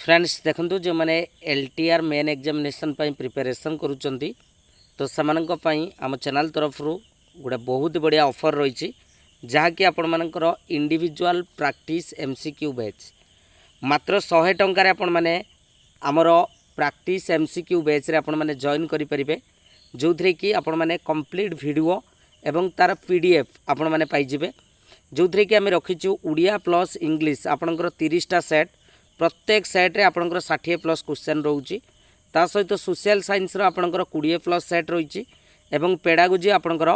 Friends देखंतु जो माने एलटीआर मेन एग्जामिनेशन प्रिपरेशन करूचंती तो सेमानक पई आम चैनल तरफ गोटे बहुत बढ़िया ऑफर रही जहाँकि आपण मानकर इंडिविजुअल प्रैक्टिस एमसीक्यू बैच मात्र 100 टंकार आपण माने आमर प्रैक्टिस एमसीक्यू बैच रे आपण माने जॉइन करि परिबे जो थरे कि आपण माने कंप्लीट वीडियो एवं तार पीडीएफ आपण माने पाई जिवे जो थरे कि आमे रखिछु उड़िया प्लस इंग्लिश आपणकर 30टा सेट प्रत्येक सेट्रे आपणकर 60+ क्वेश्चन रोची ता सहित सोशल साइंस रो आपणकर 20+ सेट रही एवं पेडागोजी आपणकर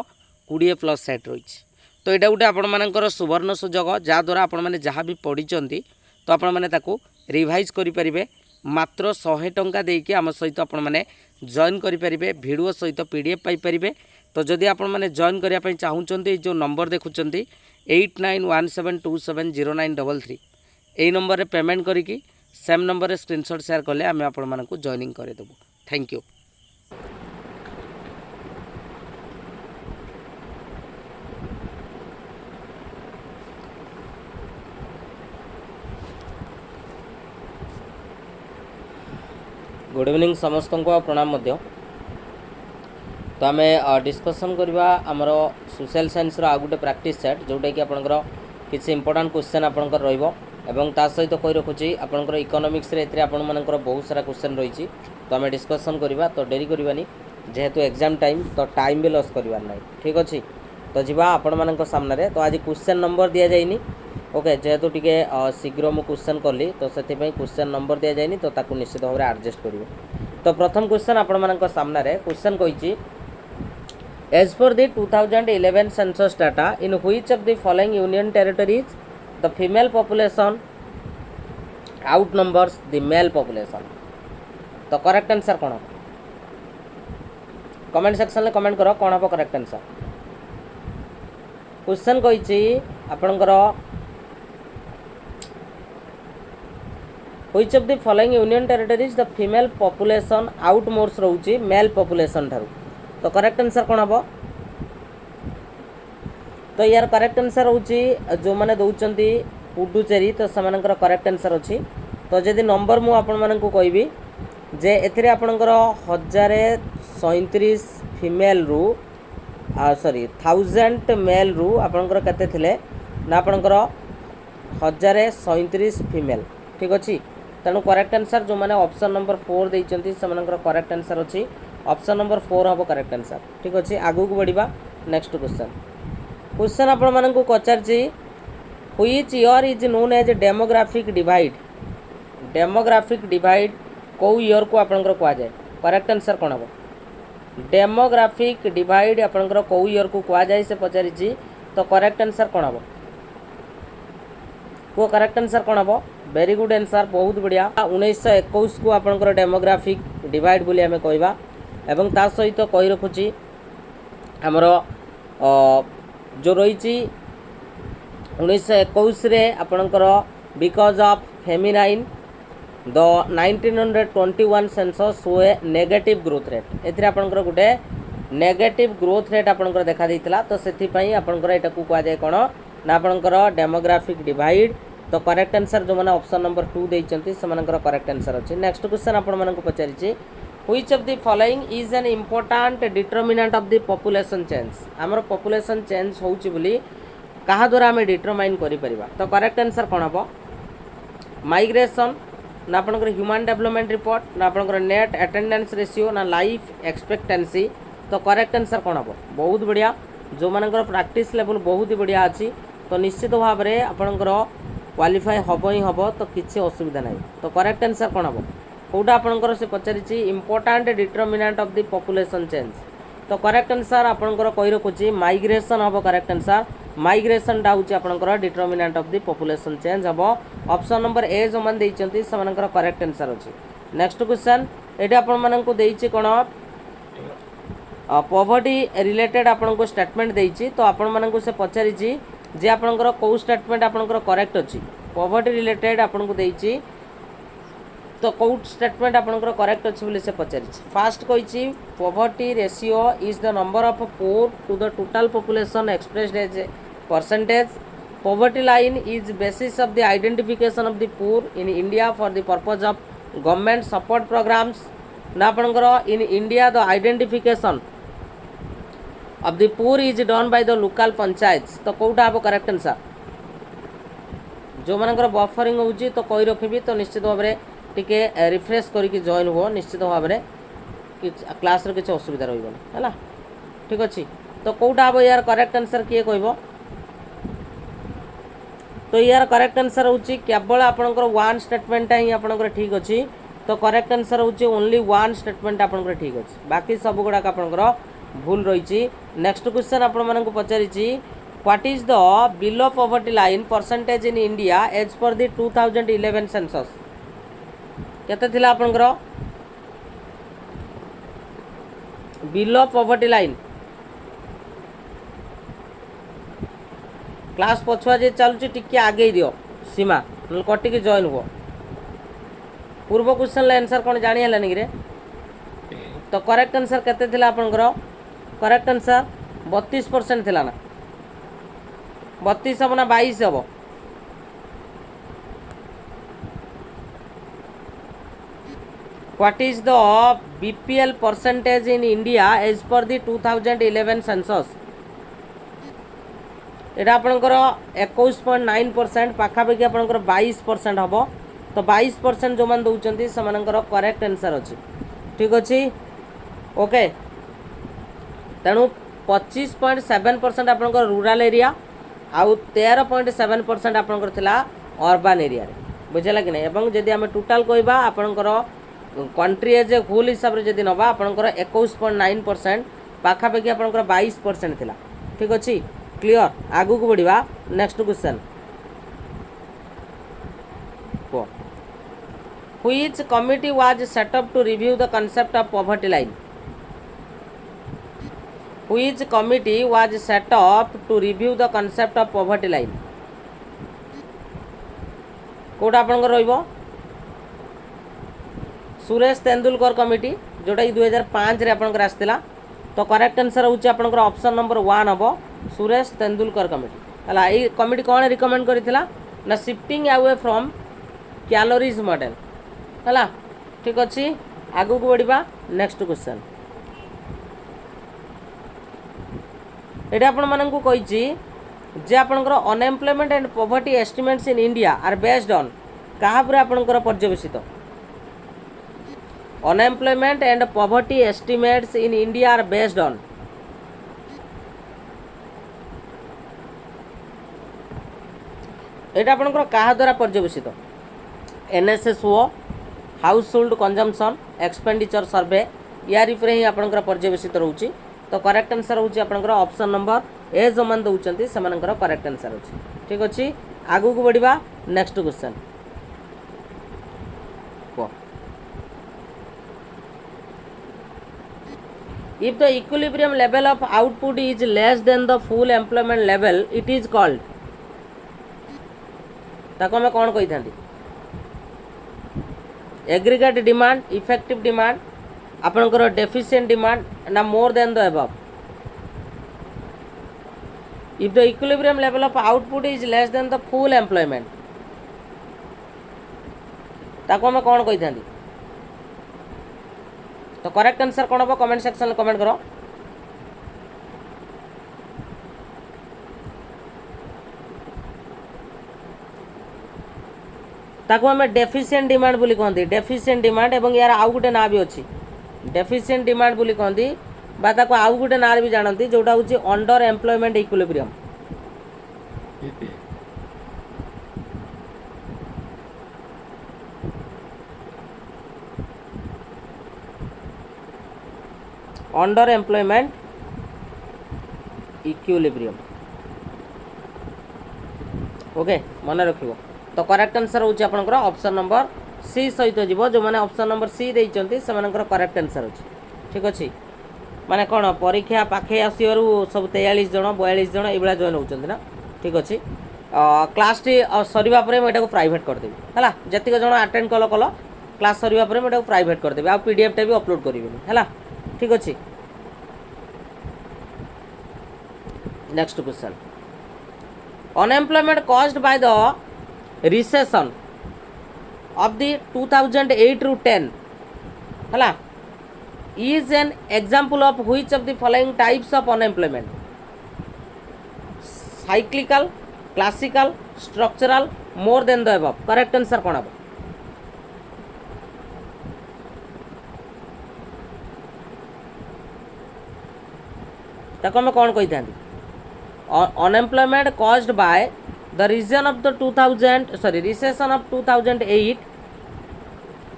20+ सेट रही तो यहाँ गोटे आपण मानकर सुवर्ण सुजोग जहाँद्वारा आपण मैंने जहाँ भी पढ़ी तो आपण मैंने ताकू रिवाइज करें मात्र 100 टंका देकी आम सहित आपण मैंने जॉइन करेंगे वीडियो सहित पीडीएफ पाइपर तो जदि आपण मैंने जॉइन करने चाहूँगी जो नंबर देखुं 8917270933 यही नंबर रे पेमेंट करिकी सेम नंबर रे स्क्रीनशॉट शेयर कले आम आपण मानकु जॉइनिंग करे देबो। Thank you. गुड इवनिंग समस्त को प्रणाम मध्य तो आम डिस्कसन करवा आमर सोशल साइंस आ गोटे प्रैक्टिस सेट जोटा कि आपंकर किसी इंपोर्टेंट क्वेश्चन आपंकर रहिबो एवं ता सहित कही रखुची आपंकर इकोनॉमिक्स रे एतरे आपण मानकर बहुत सारा क्वेश्चन रही तो आम डिस्कसन करवा तो डेरी करवानी जेहेतु एग्जाम टाइम तो टाइम भी लॉस करवार ना ठीक अच्छे तो जीवा आपण मानक सामने तो आज क्वेश्चन नंबर दि जाइनी ओके जेहेतु टी शीघ्र मु क्वेश्चन कली तो से क्वेश्चन नंबर दि जाइनी तो ताकू निश्चित भाव में एडजस्ट करेंगे तो प्रथम क्वेश्चन आपण मानक सामने क्वेश्चन कही As per the 2011 census data, in which of the following union territories the female population outnumbers the male population? तो करेक्ट आंसर कौन? कमेंट सेक्शन में कमेंट करो कौन हम करेक्ट आंसर। क्वेश्चन कही आपणकर which of the following union territories the female population outnumbers रहउची male population ठारू तो करेक्ट आंसर कौन हम तो यार करेक्ट आंसर हूँ जो मैंने दौरान पुडुचेरी तो से करेक्ट आंसर अच्छी तो जदि नंबर मु आपण मानकु कहबी जे एथिरे आपणकर 1037 फीमेल रु सॉरी 1000 मेल रु आपणकर केते थिले ना आपणकर 1037 फीमेल ठीक अच्छी तेणु करेक्ट आंसर जो मैंने ऑप्शन नंबर 4 देइचंती से करेक्ट आंसर अच्छी ऑप्शन नंबर 4 हम करेक्ट आंसर ठीक अच्छे आगू को बढ़िबा नेक्स्ट क्वेश्चन आपण मानकु पचारछि which year is known as demographic divide को ईयर को आपनकर कहा जाए करेक्ट आंसर कोन हो डेमोग्राफिक डिवाइड आपनकर को ईयर को कहा जाए से पचारछि तो करेक्ट आंसर कोन हो को करेक्ट आंसर कोन हो वेरी गुड आंसर बहुत बढ़िया 1921 को आपनकर डेमोग्राफिक डिवाइड बोली हमें कहबा एवं ता सहित कही रखुची आमर जो रही 1921 रे आपणकर because of feminine the 1921 census show a negative growth rate एथिरे आपणकर गोटे नेगेटिव ग्रोथ रेट आपणकर देखा देइतला तो सेथि पई आपणकर एटा को कहा जाय कोन ना आपणकर डेमोग्राफिक डिवाइड तो करेक्ट आंसर जो माने ऑप्शन नंबर 2 देइचंती सेमानकर करेक्ट आंसर अछि नेक्स्ट क्वेश्चन आपण मानक पचारिछि which of the following is an important determinant of the population change आमर population change होउची बोली कहा द्वारा हमें डिटरमाइन करि परिबा तो करेक्ट आंसर कोन हबो माइग्रेशन ना आपनकर ह्यूमन डेवलपमेंट रिपोर्ट ना आपनकर नेट अटेंडेंस रेशियो ना लाइफ एक्सपेक्टेंसी तो करेक्ट आंसर कोन हबो बहुत बढ़िया जो मानकर प्रैक्टिस लेवल बहुत ही बढ़िया अछि तो निश्चित भाव में आपनकर क्वालिफाई हबो ही हबो तो किछि असुविधा नहीं तो करेक्ट आंसर कोन हबो कौटा आपंकर से पचारि important determinant of the population change तो करेक्ट आंसर आपंकर कही रखुची माइग्रेशन हम करेक्ट आंसर माइग्रेशन टा हूँ आपंकर determinant of the population change हम ऑप्शन नंबर ए जो मैंने देइचंती से करेक्ट आंसर अच्छी नेक्स्ट क्वेश्चन ये आपको देइछि कोन पॉवर्टी रिलेटेड आपको स्टेटमेंट देइछि तो आपण मानकु से पचारि जे आपंकर कौ स्टेटमेंट आपंकर करेक्ट अच्छी पॉवर्टी रिलेटेड आपको देइछि तो कौट स्टेटमेंट आपंकर करेक्ट अच्छे बोली से पचारि फास्ट कही poverty ratio is the number of poor to the total population expressed as percentage Poverty line is basis of the identification of the poor in India for the purpose of government support programs. ना आपनकर in India the identification of the poor is done by the local panchayats. तो कोटा आप correct answer जो मानकर buffering होउची तो कहि रखिबी तो निश्चित भाव में टिके रिफ्रेश करके जॉइन हो निश्चित भाव में कि क्लास रे किछ असुविधा रहइबन हैला ठीक अछि तो कोटा आप यार करेक्ट आंसर किए कहबो तो यार करेक्ट आंसर होउची केवल आपनकर वन स्टेटमेंट ही आपनकर ठीक अछि तो करेक्ट आंसर होउची ओनली वन स्टेटमेंट आपनकर ठीक अछि बाकी सब गुडा का आपनकर भूल रही। नेक्स्ट क्वेश्चन आपण मानक पचारिछि what is the below poverty line percentage in India as per the 2011 census केते थिला आपनकर बिलो पॉवर्टी लाइन क्लास पछुआ जे चलुछि टिके आगे दियो सीमा न कटि के जॉइन हो पूर्व क्वेश्चन ला आंसर कोन जानि हलानि रे तो करेक्ट आंसर केते थिला आपनकर करेक्ट आंसर 32% थिला ना 32 हम ना 22 हम what is the BPL percentage in India as per the 2011 census एटा आपनकर 21.9% पाखापाखि आपनकर 22% हम तो 22% जो मान दउचंती समानकर करेक्ट आंसर अछि ठीक अछि ओके तेणु 25.7% आपनकर रूरल एरिया आउ 13.7% आपनकर थिला अर्बन एरिया रे बुझला कि नै एवं जदि हम टोटल कहबा आपनकर कंट्री एज ए होल हिसाब रे जदि नबा आपनकर 21.9% पाखापाखि आपनकर 22% थिला ठीक अछि क्लियर आगु को बढ़िबा next question which committee was set up to review the concept of poverty line Which committee was set up to review the concept of poverty line? कोटा आपनकर रहइबो सुरेश तेंदुलकर कमिटी जोटा 2005 रे आपनकर आस्तिला तो करेक्ट आंसर होची आपनकर ऑप्शन नंबर 1 हबो सुरेश तेंदुलकर कमिटी हला ए कमिटी कोन रिकमेंड करिथिला ना shifting away from calories model हला ठीक अछि आगु को बढ़िबा नेक्स्ट क्वेश्चन एटा आपण माननकु कहिछि जे आपनकर unemployment and poverty estimates in India are based on कहा पर आपनकर पर्यवेसित unemployment and poverty estimates in India are based on एटा आपनकर कहा द्वारा पर्यवेसित NSSO household consumption expenditure survey यार ऊपर ही आपनकर पर्यवेसित रहउछि तो करेक्ट आंसर होची आपनकर ऑप्शन नंबर ए जो मान दउचंती समानकर करेक्ट आंसर होची ठीक अछि आगु को बढ़िबा नेक्स्ट क्वेश्चन को if the equilibrium level of output is less than the full employment level it is called ताको हम कोन कहि थांती एग्रीगेट डिमांड इफेक्टिव डिमांड आपनकर डेफिशिएंट डिमांड ना मोर than the above if the equilibrium level of output is less than the full employment ताको हम कोन कहि थांती तो correct answer कोन हो कमेंट सेक्शन में कमेंट करो ताको हम डेफिशिएंट डिमांड बोली कहंती डेफिशिएंट डिमांड एवं यार आउ गुटे ना भी अछि डेफिशिएंट डिमांड बोली कहंती बा ताको आउ गुटे ना भी जानंती जोटा होची under employment equilibrium under employment equilibrium okay मन रखिबो तो करेक्ट आंसर होची आपनकर ऑप्शन नंबर सी सहित जीव जो मैंने ऑप्शन नंबर सी देइचंती से मानकर करेक्ट आंसर होची ठीक अछि माने कोन परीक्षा पाखे आसीवरु सब 43 जण 42 जण एबला जॉइन होचंती ना ठीक अछि क्लास टी सरीबा परे मैं एटा को प्राइवेट कर देबी हला जतिक जण अटेंड कल कल क्लास सरीबा परे मैं एटा को प्राइवेट कर देबी आ पीडीएफ टा भी अपलोड करिबी हला ठीक अछि next question unemployment caused by the recession of the 2008 ru 10 हला is an example of which of the following types of unemployment? Cyclical, classical, structural, more than the above. Correct answer कौन अब? ताको मैं कौन कही थांती? Unemployment caused by the reason of the 2000 recession of 2008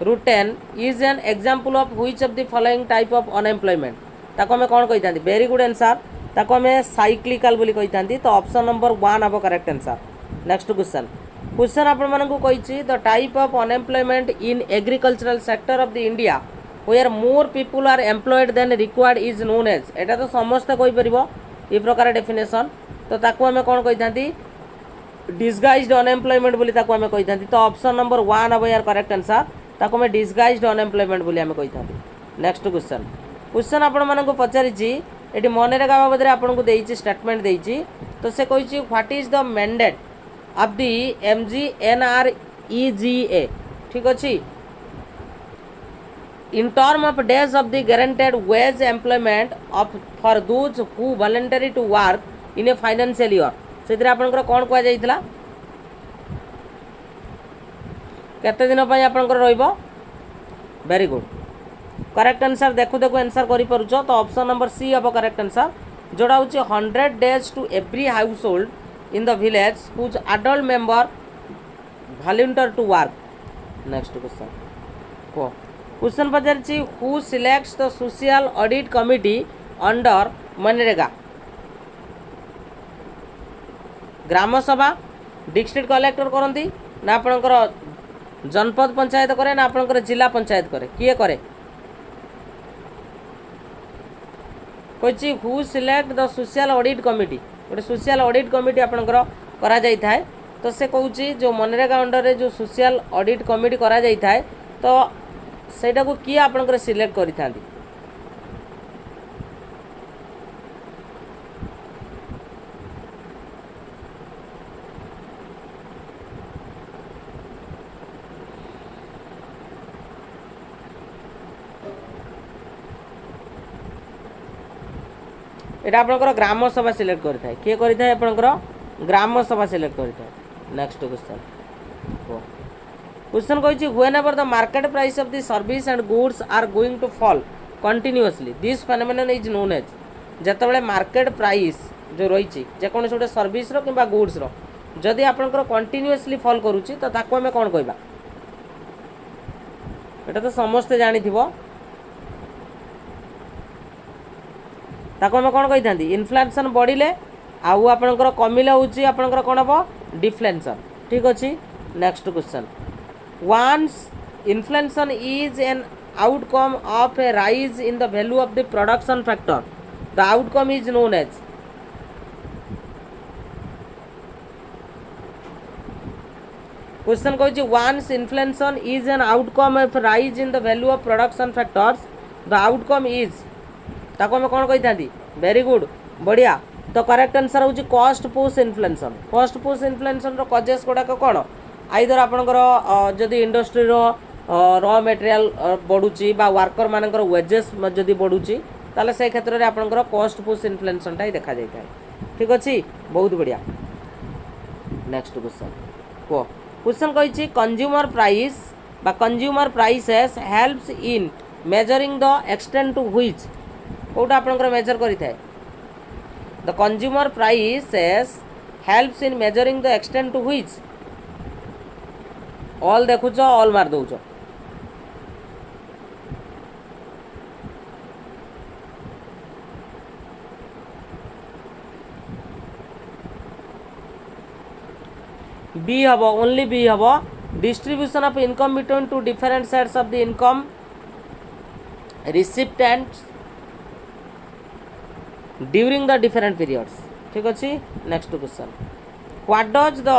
ru 10 is an example of which of the following type of unemployment? ताको मैं कौन कही थांती? Very good answer. ताको मैं cyclical बोली कही थांती. तो ऑप्शन नंबर 1 अब करेक्ट आंसर. नेक्स्ट क्वेश्चन आपण मानकु कहिछि the type of unemployment in agricultural sector of the India where more people are employed than required is known as. एटा तो समस्त कहि परिबो ई प्रकार डेफिनेशन. तो ताको हमें कौन कही थांती? डिसगाइज्ड अनएम्प्लॉयमेंट बोली ताको हमें कही थांती. तो ऑप्शन नंबर 1 अब यार करेक्ट आंसर. ताको मैं डिसगाइज्ड अनएम्प्लॉयमेंट बोली हमें कही थांती. नेक्स्ट क्वेश्चन आपण मानकु पचारिछि एटी मनरेगा बाबद आपन को देइछि स्टेटमेंट देइछि. तो से कहिछि what is the mandate of the MGNREGA. ठीक अछि. In term of days of the guaranteed wage employment of for those who voluntary to work in a financial year. से आपनकर कोन कुआ जाइतला? केते दिन पई आपनकर रहइबो? Very good. करेक्ट आंसर देखु देखु आंसर करि परुछ. तो ऑप्शन नंबर सी अब करेक्ट आंसर जोड़ा होची 100 days to every household in the village whose adult member volunteer to work. Next question पचारछि who selects the social audit committee under मनरेगा? Gram sabha, district collector करती ना आपणकर जनपद पंचायत करे ना आपणकर जिला पंचायत करे? किए करे? कही who select the social audit committee. गोटे सोशल ऑडिट कमिटी आपणकर करा जाई थाए. तो से कहूँ जो मनरेगा अंडर रे जो सोशल ऑडिट कमिटी करा जाई थाए तो सेटा को किए आपणकर सिलेक्ट करि थांती? एटा आपनकर ग्राम सभा सिलेक्ट करि थाए. किए करि थाए? आपनकर ग्राम सभा सिलेक्ट करि थाए. नेक्स्ट क्वेश्चन कहिछि whenever the market price of the service and goods are going to fall continuously this phenomenon is known as. जेतबेले मार्केट प्राइस जो रहिछि जे कोन सोटे सर्विस रो किबा गुड्स रो जदि आपनकर कंटिन्यूअसली फॉल करूछि तो ताको हमें कोन कहबा? एटा तो समस्त जानि थिबो. ताको हमें कौन कही था? इन्फ्लेशन बढ़िले आउ आपणकर कमिले होची आपणकर कौन हम? डिफ्लेशन. ठीक अच्छे. Next question once inflation is an outcome of a rise in the value of the production factor the outcome is known as. Question कही once inflation is an outcome of rise in the value of production factors the outcome is. ताको हमें कौन कही था? Very good, बढ़िया. तो correct answer होची cost push inflation. Cost push inflation रो कजेस गुड़ाक कौन? आइदर आपणकर जदि इंडस्ट्री रो रॉ मटेरियल बढ़ुची बा वर्कर मानकर वेजेस जदि बढ़ुची ताले से क्षेत्र में आपणकर कॉस्ट पुश इन्फ्लेशन टाई देखा जाय थाए. ठीक अच्छे. बहुत बढ़िया. नेक्स्ट क्वेश्चन कही कंज्यूमर प्राइस बा consumer prices helps in measuring the extent to which कोटा आपनकर मेजर करि थाए? The consumer prices helps in measuring the extent to which. All देखुछ ऑल मार दउछ. बी हबो, ओनली बी हबो. Distribution of income between two different sets of the income recipients during the different periods. ठीक अच्छे. Next question what does the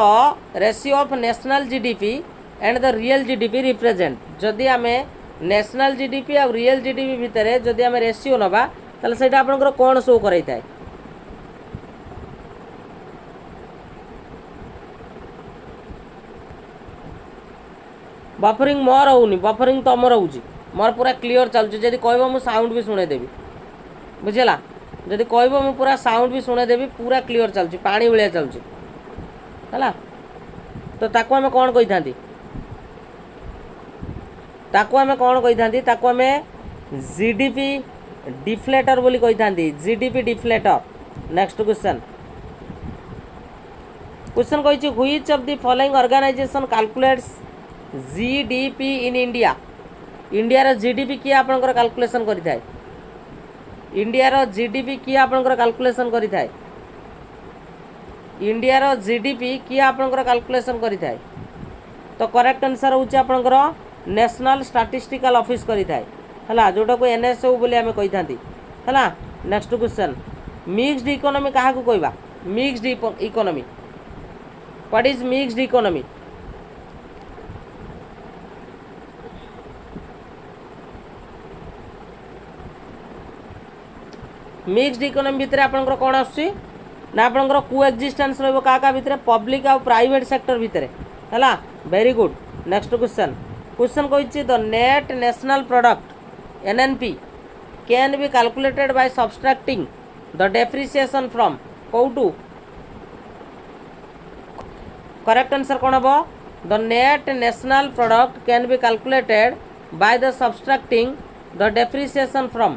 ratio of national GDP and the real GDP represent. जदि आमे national GDP और real GDP भितर जदि आमे ratio नबा ताले सेटा आपनकर कोन शो कराई थाए? बफरिंग मोर होनी बफरिंग तुम रोचे मोर पूरा क्लीयर चलुचे जदि कह मुझे साउंड भी शुणेदेवी बुझेगा जदि कह मुझे पूरा साउंड भी शुणेदेवी पूरा क्लीयर चलुचे पानी भाया चलुचे है तो ताको आम कौन कही था ताको आम कौन कही था ताको आम जीडीपी डिफ्लेटर बोली कही था GDP deflator next question question कही which of the following organization calculates GDP in India India रो जीडीपी किए आपनकर कैलकुलेशन करि थाए इंडिया रो जीडीपी किए आपनकर कैलकुलेशन करि थाए इंडिया रो जीडीपी किए आपनकर कैलकुलेशन करि थाए तो करेक्ट आंसर होउछ आपनकर नेशनल स्टैटिस्टिकल ऑफिस करि थाए हला जोटा को एनएसओ बोली आमे कहि थांती हला नेक्स्ट क्वेश्चन मिक्स्ड इकोनॉमी काहा को कहबा mixed economy what is mixed economy mixed economy भितर आपनकर कोन आसी ना आपनकर को एक्जिस्टेंस रहबो का भितर पब्लिक आ प्राइवेट सेक्टर भितर हला very good next question question कहिछि the net national product NNP can be calculated by subtracting the depreciation from कोटू करेक्ट आंसर कोन हबो the net national product can be calculated by the subtracting the depreciation from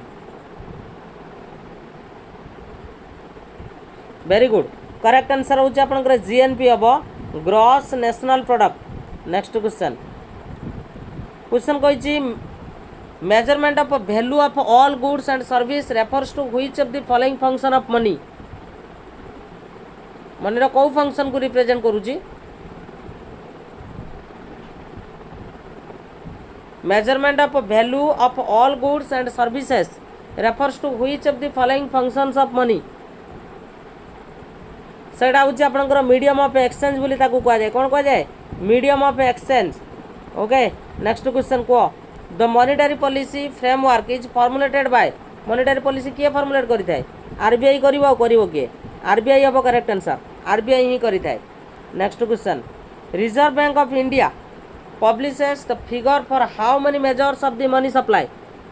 very good correct answer होउछ आपनकर GNP हबो gross national product next question question कहिछि measurement of value of all goods and service refers to which of the following function of money money रो को function को represent करूछि measurement of value of all goods and services refers to which of the following functions of money सेटा होची आपनकर medium of exchange बोली ताकू कह जाए कौन कह जाए medium of exchange okay next question को the monetary policy framework is formulated by monetary policy किए फॉर्मुलेट करि थाए आरबीआई करिवो किए आरबीआई हबो करेक्ट आंसर आरबीआई ही करि थाए next question reserve bank of India publishes the figure for how many measures of the money supply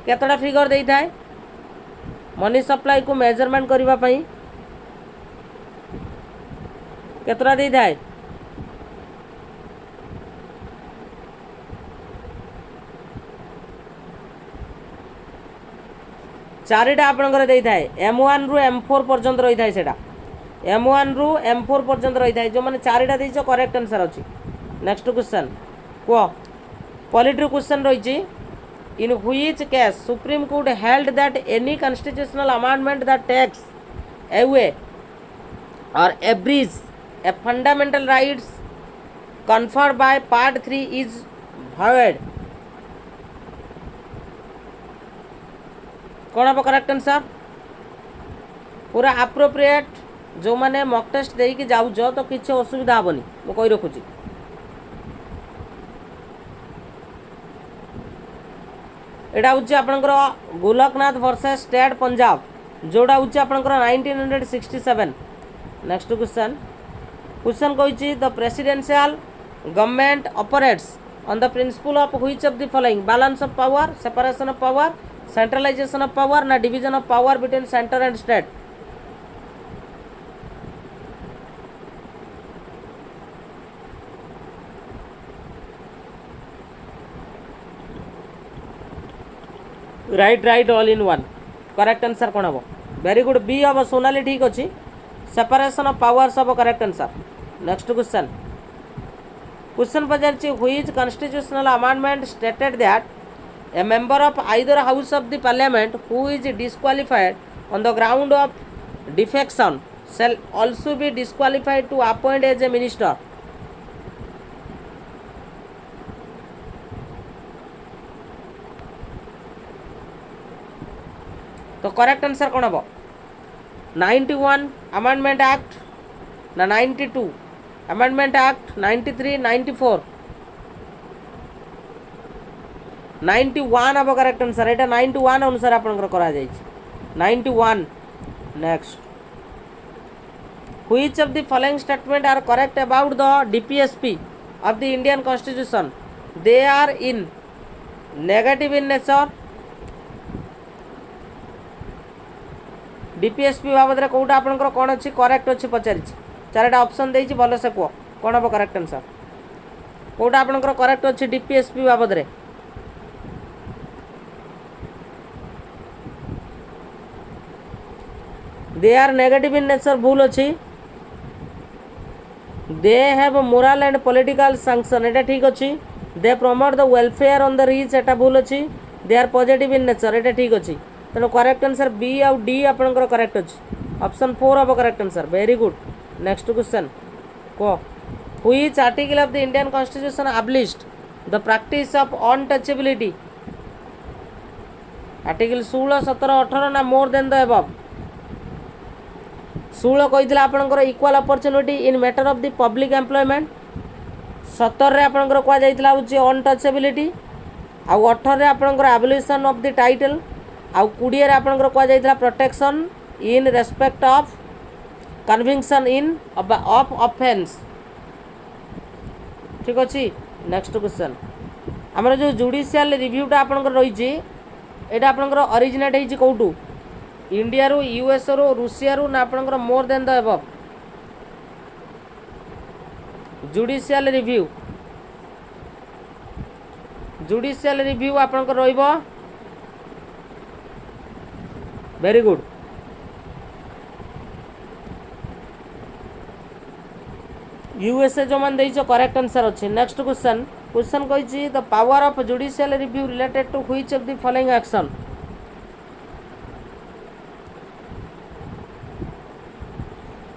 केतटा figure देई थाए मनी सप्लाई को मेजरमेंट करबा पई केतरा दे थाए चारिटा आपनकर दे थाए M1 रु M4 पर्यंत रही थाए सेटा M1 रु M4 पर्यंत रही थाए जो माने चारिटा देइछो करेक्ट आंसर अछि नेक्स्ट क्वेश्चन को पॉलिटी क्वेश्चन रही in which case supreme court held that any constitutional amendment that takes away or abridges a fundamental rights conferred by part 3 is void कौन हम करेक्ट आंसर पूरा appropriate जो माने mock test दे कि जाऊ तो किसी असुविधा हेनी मु कही रखुची एटा हूँ आपनकर गोलकनाथ वर्सेस स्टेट पंजाब जोड़ा हूँ आपनकर 1967 नेक्स्ट क्वेश्चन क्वेश्चन कही the presidential government operates on the principle of which of the following balance of power separation of power centralization of power ना division of power between centre and state right all in one correct answer कौन हम very good B हम सोनाली ठीक अच्छी separation of powers हम correct answer next question question पचार which constitutional amendment stated that a member of either house of the parliament who is disqualified on the ground of defection shall also be disqualified to appoint as a minister तो correct answer कौन हम 91 amendment act ना 92 amendment act 93 94 91 हम correct answer एटा 91 अनुसार आपनकर करा जाय 91 next which of the following statement are correct about the DPSP of the Indian constitution they are in negative in nature DPSP बाबद कौटा आपंकर कौन अच्छी करेक्ट अच्छी पचारि चारिटा ऑप्शन देछि भल से कह कौन हम करेक्ट आंसर कौटा आपंकर करेक्ट अच्छी डीपीएसपी बाबद रे they are negative in nature भूल अच्छी they have moral and political sanction एटा ठीक अच्छी they promote the welfare on the rich एटा भूल अच्छी they are positive in nature एटा ठीक अच्छी तेणु करेक्ट आंसर बी आउ डी आपंकर करेक्ट अच्छी ऑप्शन 4 हम correct answer very good next question को which article of the Indian constitution abolished the practice of untouchability article 16 17 18 ना मोर देन द अबव 16 कही आपंकर equal opportunity in matter of the public employment 17 रे आपंकर कह जाइतला होची अनटचेबिलिटी आउ 18 रे आपंकर एबोलिशन ऑफ द टाइटल आउ 20 रे आपंकर कह जाइतला protection in respect of conviction in of offence ठीक अच्छे नेक्स्ट क्वेश्चन आमर जो जुडिशियल रिव्यूटा आपंकर रही एटा आपंकर ओरिजिनेट होइछि कोउटू इंडिया रू यूएस रू रूसिया रू ना आपंकर more than the above judicial review आपंकर रहिबो वेरी गुड यूएसए जो मान देइछो करेक्ट आंसर अच्छे नेक्स्ट क्वेश्चन कही the power of judicial review related to which of the following action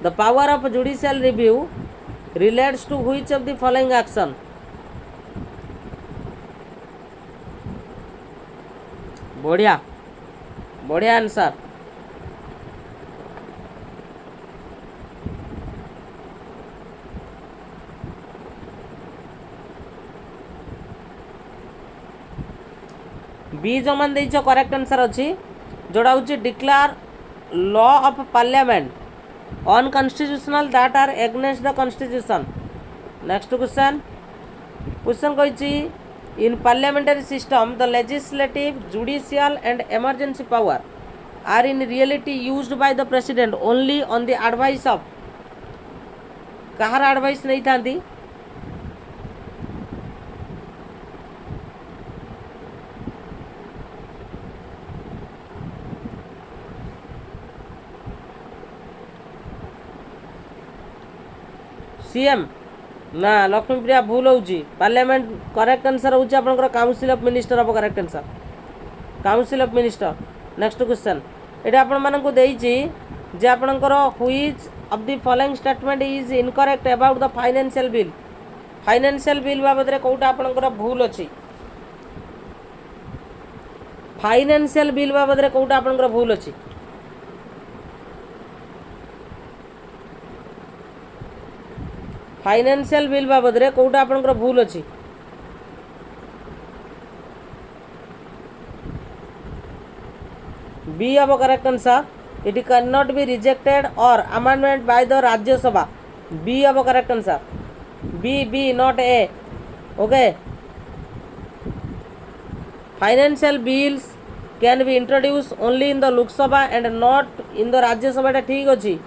the power of judicial review relates to which of the following action बढ़िया बढ़िया answer B जो मान देइछो करेक्ट आंसर अच्छी जोड़ा हूँ declare law of parliament unconstitutional that are against the constitution next question कही in parliamentary system the legislative judicial and emergency power are in reality used by the president only on the advice of कहार advice नहीं थांती CM ना लक्ष्मीप्रिया भूल होची parliament correct answer होची आपनकर council of minister of correct answer council of minister next question एटा आपन मानन को देइची जे आपनकर which of the following statement is incorrect about the financial bill बाबद रे कोटा आपनकर भूल अछि फाइनेंशियल बिल बाबद रे कोटा आपनकर भूल अछि फाइनेंशियल बिल बाबद रे कोटा आपनकर भूल अछि बी अब correct answer it can not be rejected और amendment by the Rajya Sabha B अब correct answer B not A okay financial bills can be introduce only in the Lok Sabha and not in the Rajya Sabha टा ठीक अछि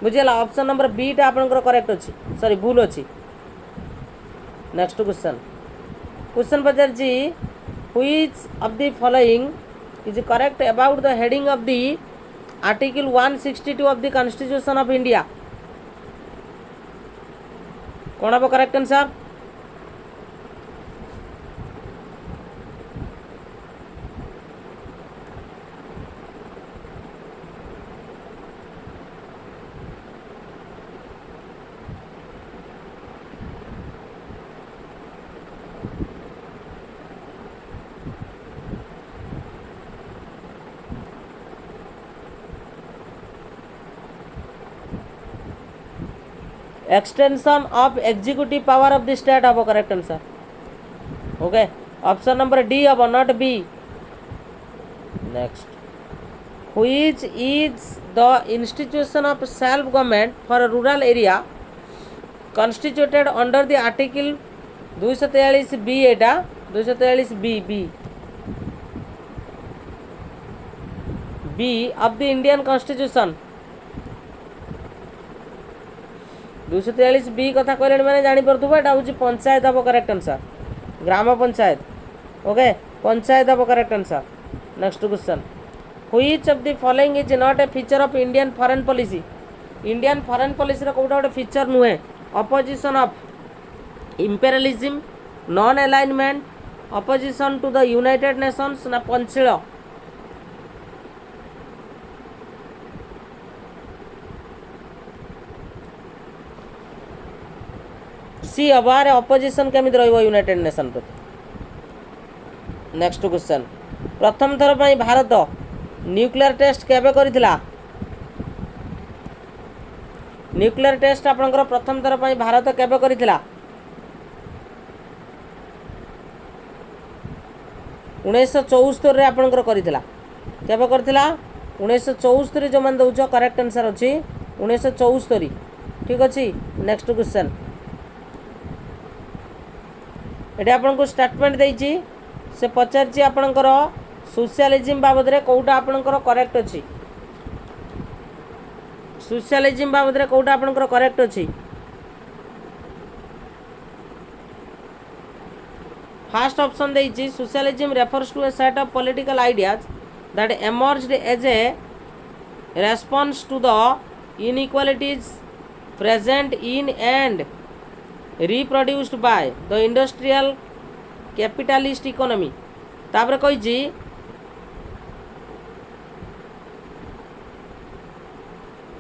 बुझेला ऑप्शन नंबर बी टा आपनकर correct अछि sorry भूल अछि नेक्स्ट क्वेश्चन पचार जी which of the following is correct about the heading of the article 162 of the constitution of India कौन हम correct answer extension of executive power of the state of correct answer okay option number D of not B next which is the institution of self government for a rural area constituted under the article 243 B एटा 243 B B B of the Indian constitution 243 B कथा कहले मैंने जानी पड़थुबो एटा होची panchayat of correct answer gram panchayat okay panchayat of correct answer next question which of the following is not a feature of Indian foreign policy Indian foreign policy रो कोटा गोटे फीचर नुहे opposition of imperialism non alignment opposition to the United Nations ना Panchsheel C अबार opposition केमित रहिबो United nation प्रति next question प्रथम थर पई भारत न्यूक्लियर टेस्ट केबे करिथिला न्यूक्लियर टेस्ट आपनकर प्रथम थर पई भारत केबे करिथिला 1974 रे आपनकर करिथिला केबे करिथिला 1974 जो मान दउछ करेक्ट आंसर अछि 1974 ठीक अछि नेक्स्ट क्वेश्चन एटा आपनको स्टेटमेंट देइछि से पचारछि आपनकर सोशलिज्म बाबद रे कोउटा आपनकर करेक्ट अछि सोशलिज्म बाबद रे कोउटा आपनकर करेक्ट अछि फर्स्ट ऑप्शन देइछि socialism refers to a set of political ideas that emerged as a response to the inequalities present in and reproduced by the industrial capitalist economy तापर कहिछि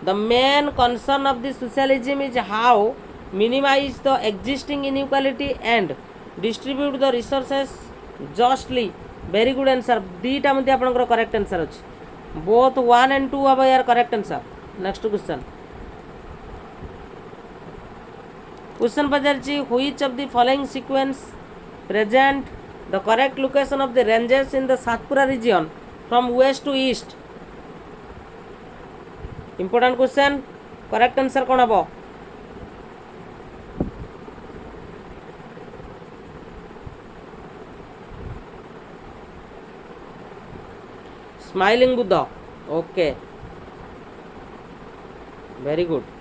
the main concern of the socialism is how minimize the existing inequality and distribute the resources justly very good answer दीटा मध्ये आपनकर correct answer अछि both 1 and 2 अब यार correct answer next question question पचारछि which of the following sequence present the correct location of the ranges in the Satpura region from west to east important question correct answer कोन हबो smiling Buddha okay very good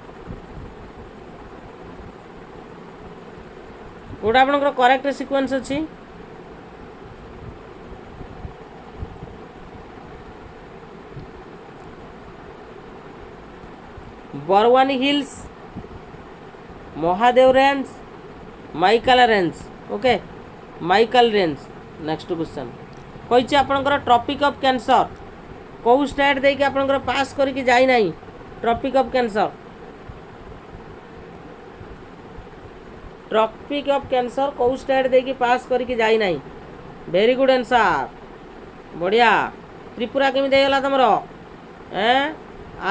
कोटा आपनकर correct sequence अछि Barwani hills Mahadev range Maikal range okay Maikal range next question कहिछि आपनकर tropic of cancer को state देके आपनकर पास करके जाई नाही tropic of cancer tropic of cancer को स्टेट देकी पास करके जाई नाही वेरी गुड आंसर बढ़िया त्रिपुरा केमी देला तमरो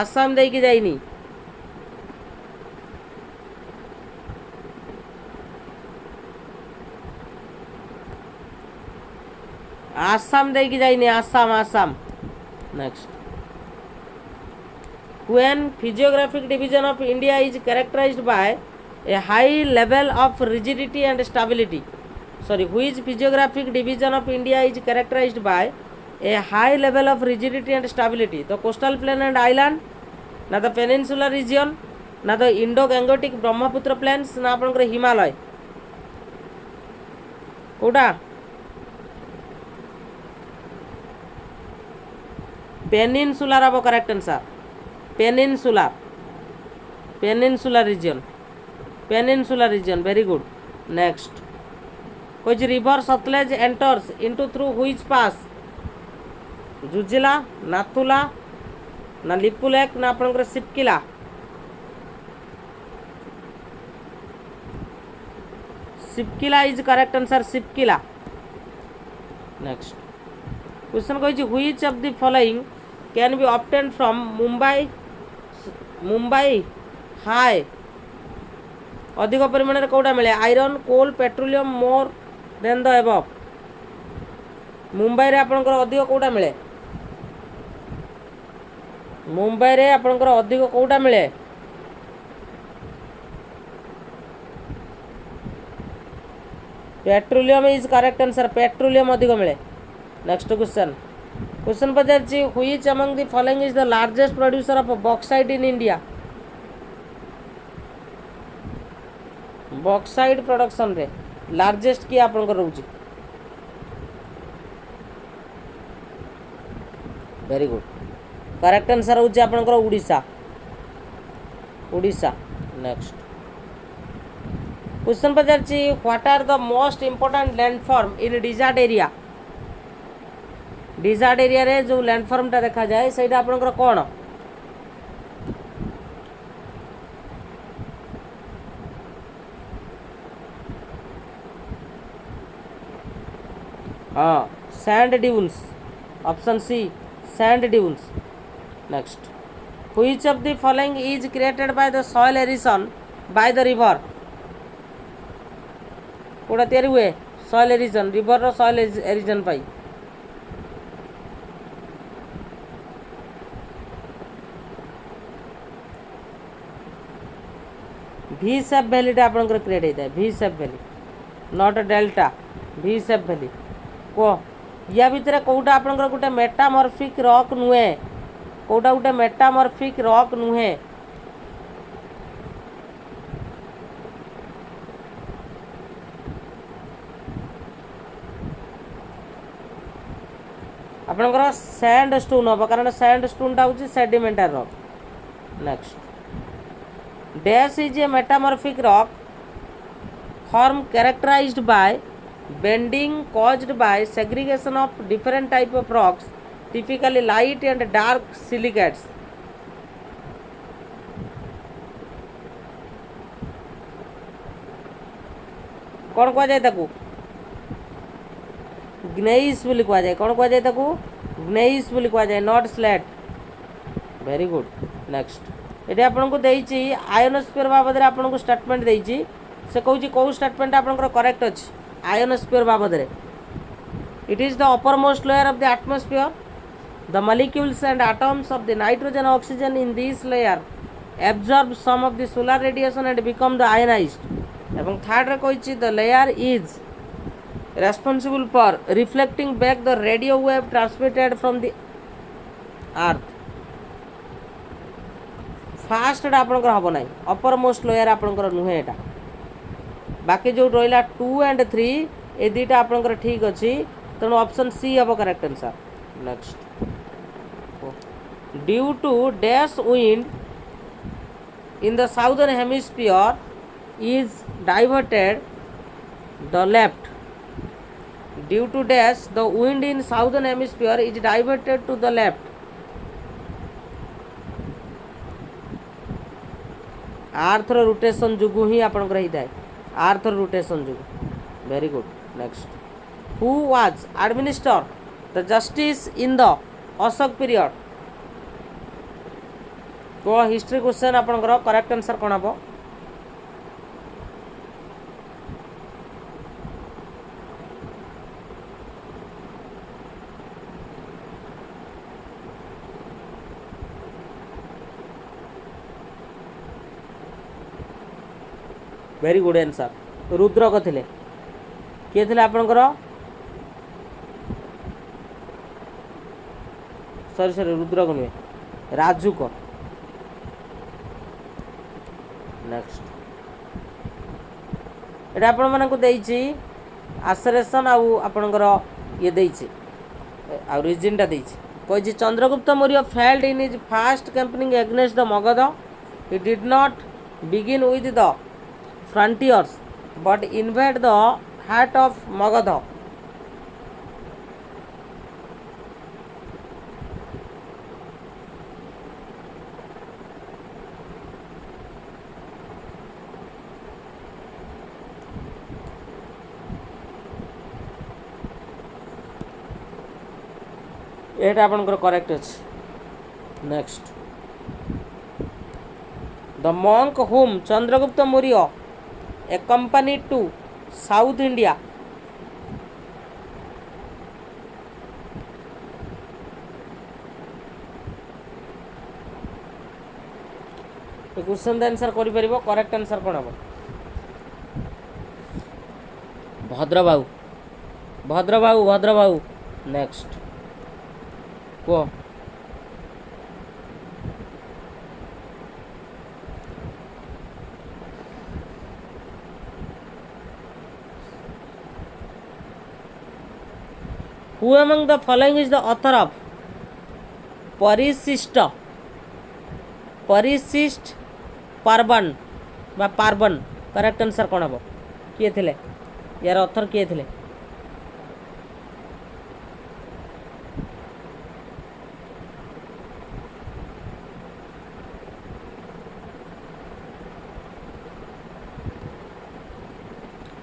आसाम देकी जाईनी आसाम देकी जाईनी Assam Assam next when physiographic division of India is characterized by a high level of rigidity and stability which physiographic division of India is characterized by a high level of rigidity and stability the coastal plain and island na the peninsular region na the Indo-Gangetic Brahmaputra plains na आपनकर Himalaya Kota peninsular अब correct answer peninsular region very good next which river Satluj enters into through which pass Zojila Nathula ना लिपुलेक ना आपनकर Shipkila Shipkila is correct answer Shipkila next question कहिछि which of the following can be obtained from Mumbai high अधिक परिमाण में कौटा मिले iron coal petroleum more than the above Mumbai रे आपनकर अधिक कौटा मिले मुंबई रे आपनकर अधिक कौटा मिले petroleum is correct answer, petroleum अधिक मिले। नेक्स्ट क्वेश्चन, क्वेश्चन पचार which among the following is the largest producer of bauxite in India. Bauxite production रे लार्जेस्ट किए आपनकर रहउची। वेरी गुड, करेक्ट आंसर होची आपनकर उड़ीसा, उड़ीसा। नेक्स्ट क्वेश्चन पचार what are the most important landform in desert area. Desert area रे जो landform टा देखा जाए सेटा आपनकर कोन। हाँ, sand dunes, option C sand dunes. Next, which of the following is created by the soil erosion by the river. कोड़ा तैयारी हुए सॉइल एरिशन, रिवर रो सॉइल एरिशन पाई। भी सेप वैली टा आपनकर क्रिएट होता है, भी सेप वैली, नॉट डेल्टा, भी सेप वैली को या भितर कोटा आपनकर गोटे मेटामॉर्फिक रॉक नुहे, कोटा गोटे मेटामॉर्फिक रॉक नुहे। आपनकर सैंड स्टोन हम, कारण सैंड स्टोन टा होची sedimentary rock. Next, dash is a metamorphic rock form characterized by bending caused by segregation of different type of rocks, typically light and dark silicates। कौन कह जाए ताकू ग्नेइस बोली कह जाए, कौन कह जाए ताकू ग्नेइस बोली कह जाए, not slate. Very good. Next, ये आपको देती आयोनोस्फीयर बाबद आपको स्टेटमेंट देती, से कौन कौ स्टेटमेंट आपंकर करेक्ट अच्छी आयोनोस्फीयर बाबद। It is the upper most layer of the atmosphere, the molecules and atoms of the nitrogen oxygen in this layer absorb some of the solar radiation and become the ionized. एवं third रे कही the layer is responsible for reflecting back the radio wave transmitted from the earth. First आपंकर हम ना, अपर most layer आपंकर नुहे एटा, बाकी जो रहा 2 एंड 3 ए दुटा आपंकर ठीक अच्छी, तेणु ऑप्शन सी हम correct answer. Next, due to dash wind in the southern hemisphere is diverted the left. Due to dash the wind in southern hemisphere is diverted to the left. Earth rotation जुगु ही आपंकर होता है, earth rotation जुगु। Very good. Next, who was administer the justice in the Ashoka period. तो history question आपंकर correct answer कौन हम। वेरी गुड आंसर, रुद्रक थे। किए थे आपंकर, सॉरी सॉरी रुद्रक नुहे, राजुक। नेक्स्ट, ये आपण मानक देइछि आसरेशन आपणकर ये देइछि आ रीजन टा देइछि। कहि Chandragupta Maurya failed in his fast campaigning against the Magadh. He did not begin with the frontiers but invade the heart of Magadha। एटा आपनकर करेक्ट अछि। Next, the monk whom Chandragupta Maurya accompanied to South India। Question answer correct answer कौन हम। ଭଦ୍ରବାହୁ ଭଦ୍ରବାହୁ ଭଦ୍ରବାହୁ next କୁହ। Who among the following is the author of परिशिष्ट परिशिष्ट पार्बन बा पार्बन correct answer कौन हम किए थे यार ऑथर किए थे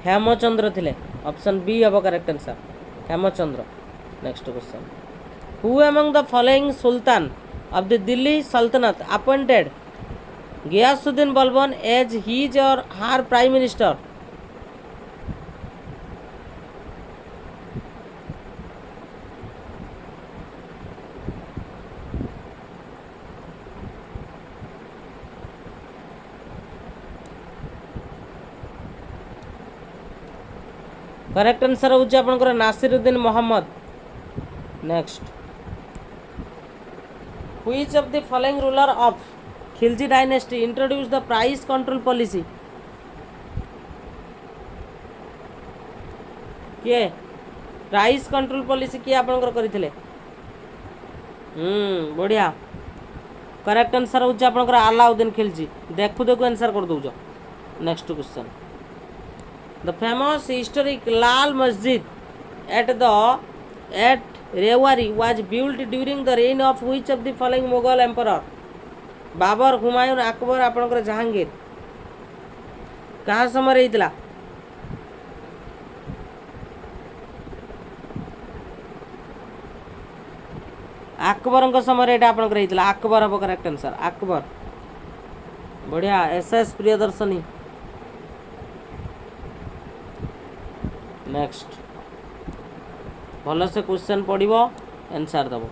हेमचंद्र थे ऑप्शन बी हम correct answer Hemchandra. Next question who among the following sultan of the Delhi Sultanat appointed Ghiyasuddin Balban as his or her prime minister. Correct answer होची आपनकर Nasiruddin Mohammad. Next which of the following ruler of Khilji dynasty introduce the price control policy. किए price control policy किए आपनकर करिथिले बढ़िया correct answer होची आपनकर अलाउद्दीन खिलजी। देखु देखु आंसर कर दउजो। Next question the famous historic Lal Masjid at Rewari was built during the reign of which of the following Mughal emperor। Babar Humayun Akbar आपनकर जहांगीर कहाँ समय रहीतला अकबर समय एटा आपनकर रहीतला अकबर हम करेक्ट आंसर अकबर बढ़िया एसएस प्रियदर्शनी। नेक्स्ट भल से क्वेश्चन पढ़ो आंसर दब।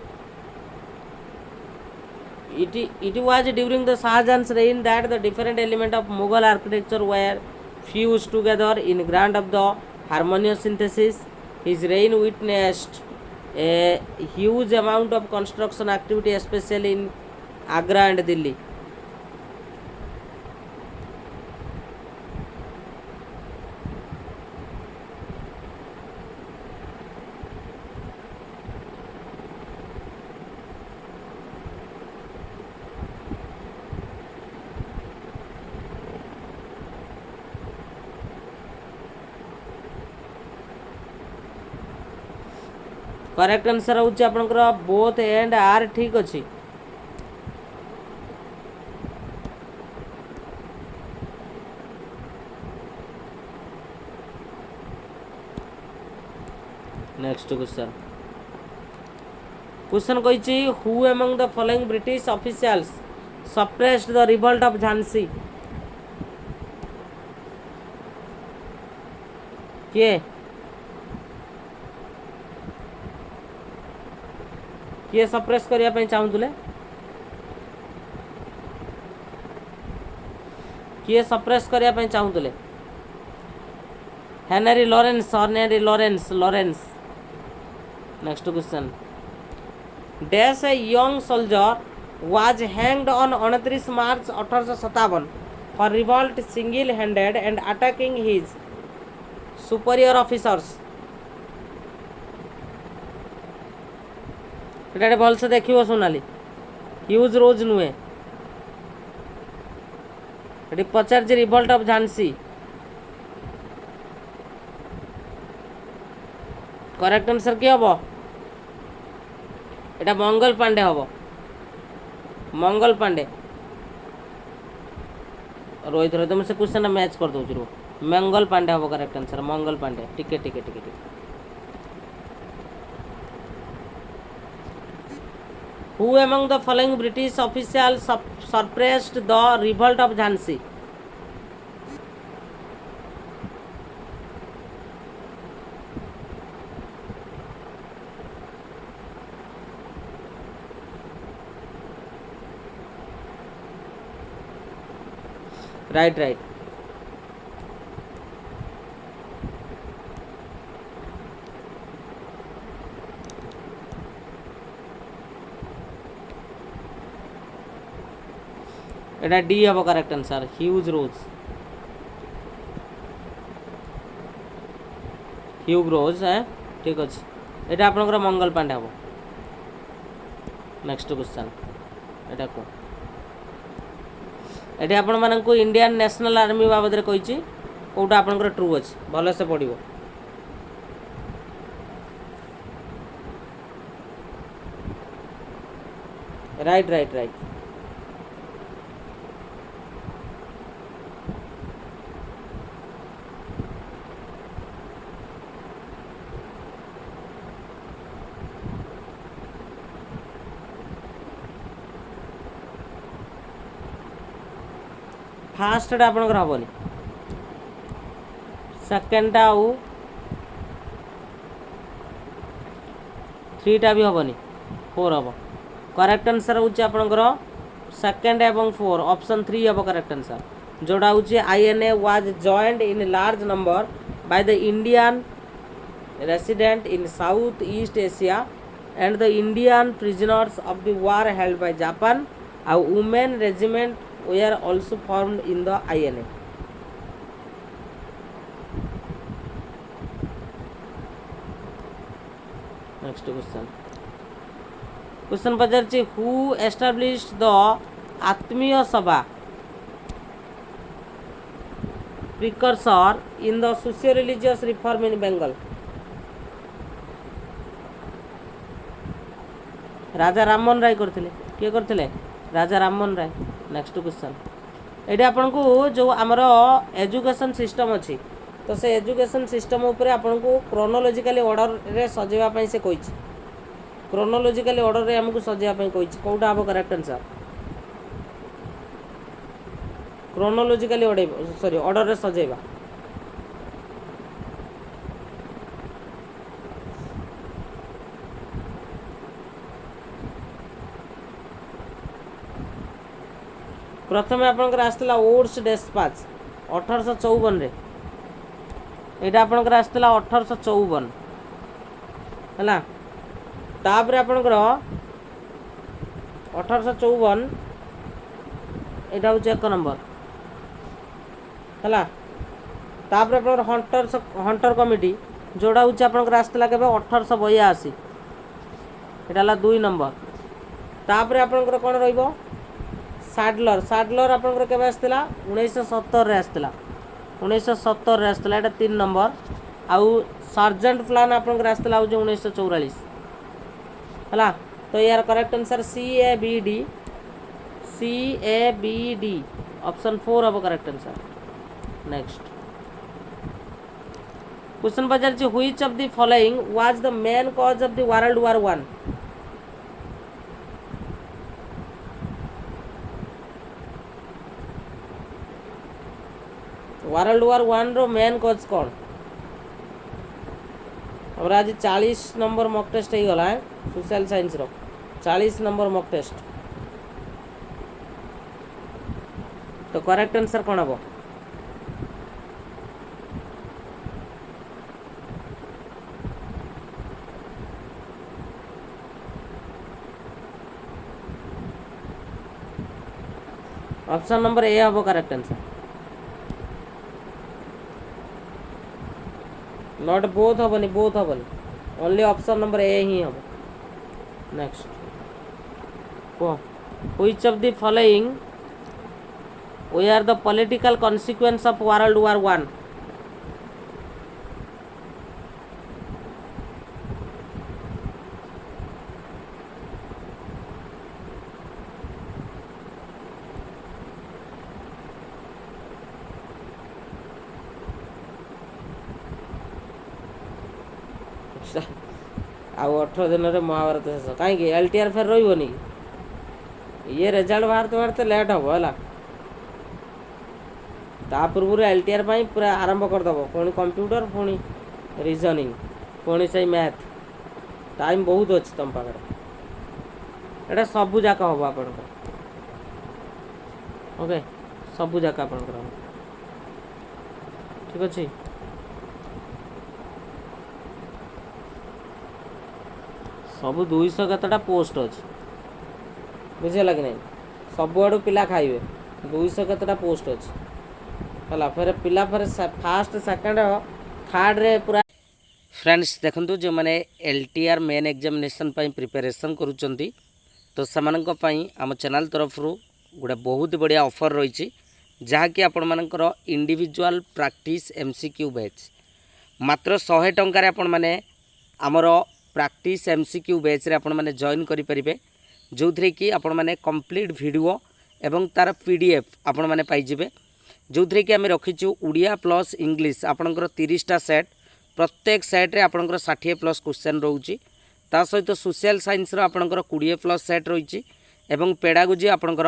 It was during the Shahjahan's reign that the different elements of Mughal architecture were fused together in grand of the harmonious synthesis. His reign witnessed a huge amount of construction activity, especially in Agra and Delhi। Correct answer होची आपनकर both and R ठीक अछि। Next question कहिछि who among the following British officials suppressed the revolt of Jhansi. किए किए suppress करने चाहूले किए सप्रेस करने चाहूले Henry Lawrence Henry Lawrence Lawrence. Next question dash a young soldier was hanged on 29 March 1857 for revolt single handed and attacking his superior officers. एटा भल से देखियो सोनाली ह्यूज रोज नुहे eighty Pachar J revolt of Jhansi correct answer की हम एटा मंगल पांडे हम मंगल पांडे रोहित रोहित मुझे question match कर दूँ रो मंगल पांडे हम करेक्ट आंसर मंगल पांडे टिके टिके टिके टिके। Who among the following British officials suppressed the revolt of Jhansi? Right. Etah D हम करेक्ट आंसर ह्यूज रोज ह्यूग रोज है ठीक अच्छे एटा आपनकर मंगल पांडे हम नेक्स्ट क्वेश्चन एटा को एटी आपण मानक इंडियन नेशनल आर्मी बाबद रे कहिछि कोटा आपनकर ट्रू अछि भलो से पढिबो राइट राइट राइट फास्ट आपनकर हबनी सेकेंड आउ 3 टा भी हबनी 4 हम करेक्ट आंसर होची आपनकर सेकेंड एवं 4 ऑप्शन 3 हम करेक्ट आंसर जोड़ा होची INA was joined in large number by the Indian resident in south east Asia and the Indian prisoners of the war held by Japan a women regiment were also formed in the INA. Next question. Question पचारछि who established the Atmiya Sabha precursor in the socio-religious reform in Bengal? Raja Rammohan Roy करथिले के करथिले Raja Rammohan Roy next question ये आपन को जो आमर education system अच्छी तो से एजुकेशन सिस्टम उपर आपन को क्रोनोलॉजिकली ऑर्डर रे सजेवा पई से कहिछि क्रोनोलॉजिकली ऑर्डर रे हमको सजेवा पई कहिछि कोटा हम करेक्ट आंसर क्रोनोलॉजिकली ऑर्डर रे सजेवा प्रथम आपनकर आसला ओड्स डेस्पाच 1854 रे एटा आपनकर आसला 1854 हला तापर आपनकर 1854 एटा हो चेक नंबर हला तापर आपनकर हंटर कमिटी जोड़ा हो आपनकर आसला केबे 1882 एटा हला 2 नंबर तापर आपनकर कोन रहइबो साडलर साडलर आपनकर केबे आसला 1970 रे आसला 1970 रे आसला एटा 3 नंबर आउ सर्जेंट प्लान आपनकर आसला हो 1944 हला तो यार correct answer C A B D option 4 अब करेक्ट आंसर नेक्स्ट क्वेश्चन पचारछि which of the following was the main cause of the world war 1 world war 1 रो मेन कॉज कौन और आज 40 नंबर मॉक टेस्ट हो गला सोशल साइंस रो 40 number mock test तो करेक्ट आंसर कौन हम ऑप्शन नंबर ए हम करेक्ट आंसर नॉट बोथ हबनी ओनली ऑप्शन नंबर ए ही हम नेक्स्ट को which of the following were are the political consequence of world war 1 आउ 18 दिन रे महाभारत शेष कहीं एलटीआर फेर रही ये रिजल्ट बाहर लेट हम है ता पूर्व एलटीआर पूरा आरंभ करदेव पुणी कंप्यूटर पुणी रीजनिंग पुणी से मैथ टाइम बहुत अच्छी तुम पाखे एटा सबू जाक हम आप ओके सबू जाक आप ठीक अच्छे सब 200 केतटा पोस्ट अच्छे बुझेगा कि नहीं सब आड़ू पिला खाइबे दुईश केतटा पोस्ट अच्छी है फिर पिला फिर फास्ट सेकेंड थर्ड रे पूरा फ्रेंड्स देखंतु जो मैंने LTR मेन एग्जामिनेशन प्रिपरेशन करुँच तो से आम चैनल तरफ गोटे बहुत बढ़िया ऑफर रही जहाँकि आपण मानकर इंडिविजुअल प्रैक्टिस MCQ बैच मात्र 100 टंकार आपण माने आमर प्रैक्टिस MCQ बैच रे आपण माने जॉइन करि परिबे जो थरे कि आपण माने कंप्लीट वीडियो एवं तार PDF आपण माने पाई जिवे जो थरे कि आमे रखिछु उड़िया प्लस इंग्लिश आपणकर 30टा सेट प्रत्येक सेट रे आपणकर 60+ क्वेश्चन रहउची ता सहित सोशल साइंस रो आपणकर 20+ सेट रहिची एवं पेडागोजी आपणकर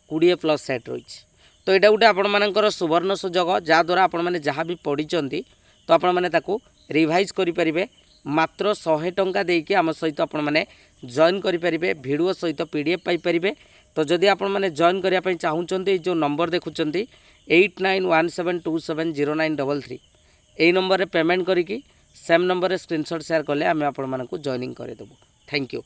20+ सेट रहिची तो यहाँ गोटे आपण मानकर सुवर्ण सुजोग जहाँद्वारा आपण मैंने जहाँ भी पढ़ी तो आपण मैंने रिवाइज करें मात्र 100 टंका देकी आम सहित आपण मैंने जॉइन करें वीडियो सहित PDF पाइपर तो जदि आपण मैंने जॉइन करने चाहूँगी जो नंबर देखुं 8917270933 यही नंबर रे पेमेंट करी सेम नंबर रे स्क्रीनशॉट शेयर कले आम आपण मानक जॉइनिंग करदेबू। Thank you.